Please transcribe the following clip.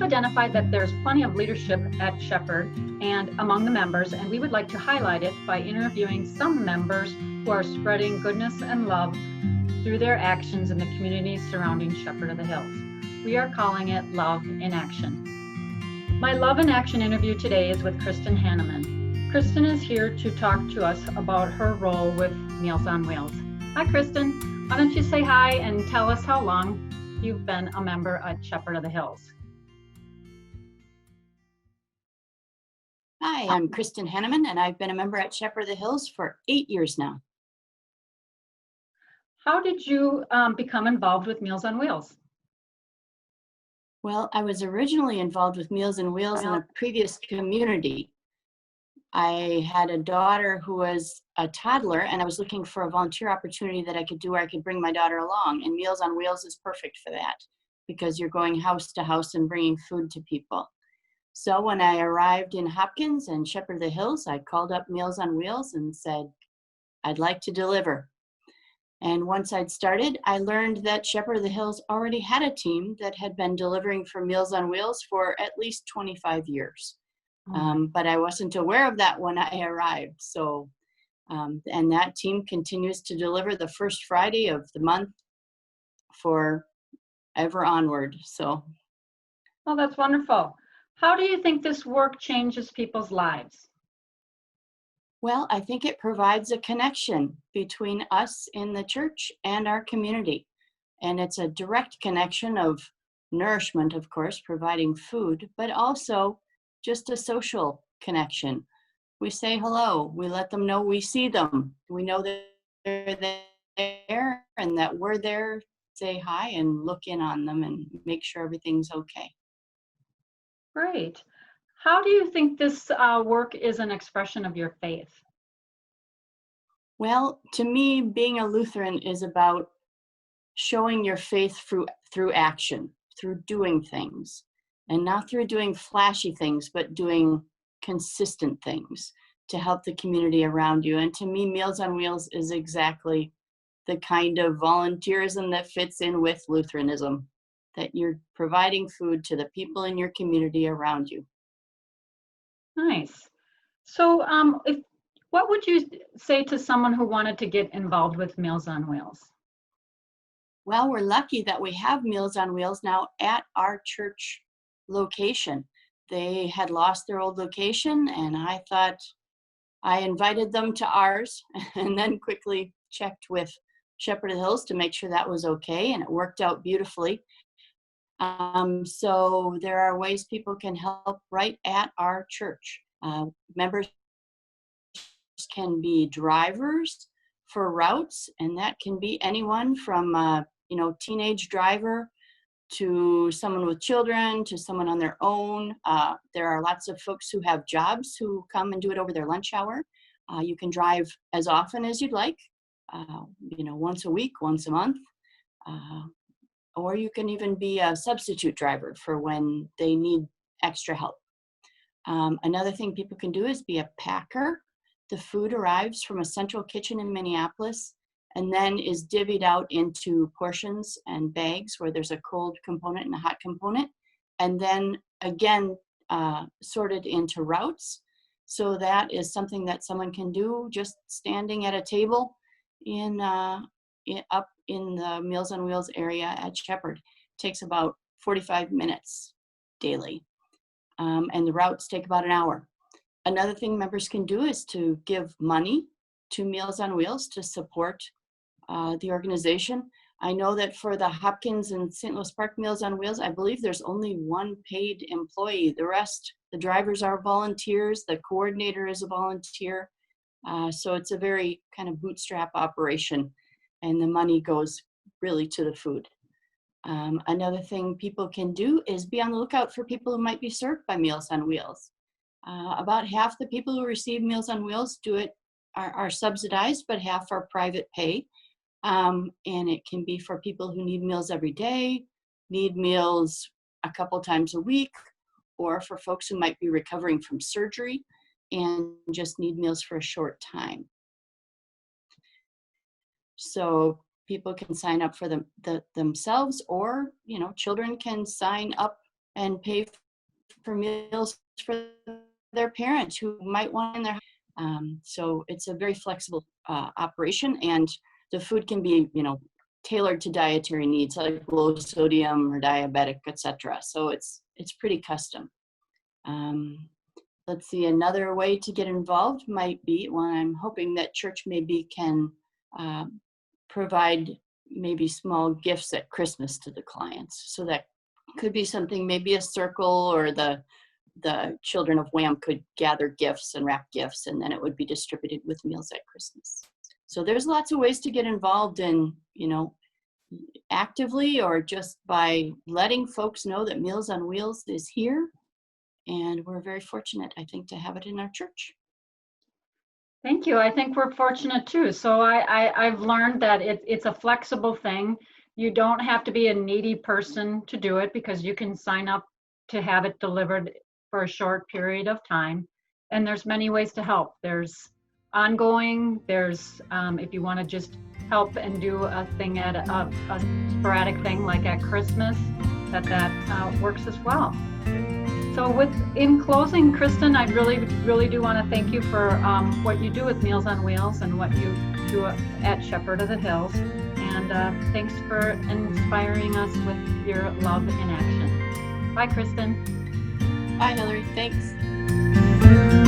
identified that there's plenty of leadership at Shepherd and among the members, and we would like to highlight it by interviewing some members who are spreading goodness and love through their actions in the communities surrounding Shepherd of the Hills. We are calling it Love in Action. My Love in Action interview today is with Kristen Hanneman. Kristen is here to talk to us about her role with Meals on Wheels. Hi, Kristen. Why don't you say hi and tell us how long you've been a member at Shepherd of the Hills? Hi, I'm Kristen Hanneman, and I've been a member at Shepherd of the Hills for 8 years now. How did you become involved with Meals on Wheels? Well, I was originally involved with Meals on Wheels in a previous community. I had a daughter who was a toddler, and I was looking for a volunteer opportunity that I could do where I could bring my daughter along. And Meals on Wheels is perfect for that because you're going house to house and bringing food to people. So when I arrived in Hopkins and Shepherd of the Hills, I called up Meals on Wheels and said, I'd like to deliver. And once I'd started, I learned that Shepherd of the Hills already had a team that had been delivering for Meals on Wheels for at least 25 years. But I wasn't aware of that when I arrived. So, and that team continues to deliver the first Friday of the month for ever onward. So. Oh, that's wonderful. How do you think this work changes people's lives? Well, I think it provides a connection between us in the church and our community. And it's a direct connection of nourishment, of course, providing food, but also just a social connection. We say hello, we let them know we see them. We know that they're there and that we're there, say hi and look in on them and make sure everything's okay. Great. How do you think this work is an expression of your faith? Well, to me, being a Lutheran is about showing your faith through action, through doing things, and not through doing flashy things, but doing consistent things to help the community around you. And to me, Meals on Wheels is exactly the kind of volunteerism that fits in with Lutheranism, that you're providing food to the people in your community around you. Nice. So what would you say to someone who wanted to get involved with Meals on Wheels? Well, we're lucky that we have Meals on Wheels now at our church location. They had lost their old location, and I thought I invited them to ours and then quickly checked with Shepherd of the Hills to make sure that was okay, and it worked out beautifully. So there are ways people can help right at our church. Members can be drivers for routes, and that can be anyone from teenage driver to someone with children to someone on their own. There are lots of folks who have jobs who come and do it over their lunch hour. You can drive as often as you'd like, once a week, once a month, or you can even be a substitute driver for when they need extra help. Another thing people can do is be a packer. The food arrives from a central kitchen in Minneapolis and then is divvied out into portions and bags where there's a cold component and a hot component, and then again sorted into routes. So that is something that someone can do just standing at a table up in the Meals on Wheels area at Shepherd. It takes about 45 minutes daily, and the routes take about an hour. Another thing members can do is to give money to Meals on Wheels to support the organization. I know that for the Hopkins and St. Louis Park Meals on Wheels, I believe there's only one paid employee. The rest, the drivers are volunteers, the coordinator is a volunteer. So it's a very kind of bootstrap operation, and the money goes really to the food. Another thing people can do is be on the lookout for people who might be served by Meals on Wheels. About half the people who receive Meals on Wheels are subsidized, but half are private pay. And it can be for people who need meals every day, need meals a couple times a week, or for folks who might be recovering from surgery and just need meals for a short time. So people can sign up for themselves, or children can sign up and pay for meals for their parents who might want in their house. So it's a very flexible operation, and the food can be, tailored to dietary needs like low sodium or diabetic, etc. So it's pretty custom. Let's see, another way to get involved might be, well, I'm hoping that church maybe can provide maybe small gifts at Christmas to the clients. So that could be something, maybe a circle, or the children of WHAM could gather gifts and wrap gifts, and then it would be distributed with meals at Christmas. So there's lots of ways to get involved in, actively, or just by letting folks know that Meals on Wheels is here. And we're very fortunate, I think, to have it in our church. Thank you. I think we're fortunate too. So I've learned that it's a flexible thing. You don't have to be a needy person to do it, because you can sign up to have it delivered for a short period of time. And there's many ways to help. There's ongoing, there's if you want to just help and do a thing at a sporadic thing like at Christmas, that works as well. So in closing, Kristen, I really do want to thank you for what you do with Meals on Wheels and what you do at Shepherd of the Hills. And thanks for inspiring us with your love in action. Bye, Kristen. Bye, Hillary. Thanks.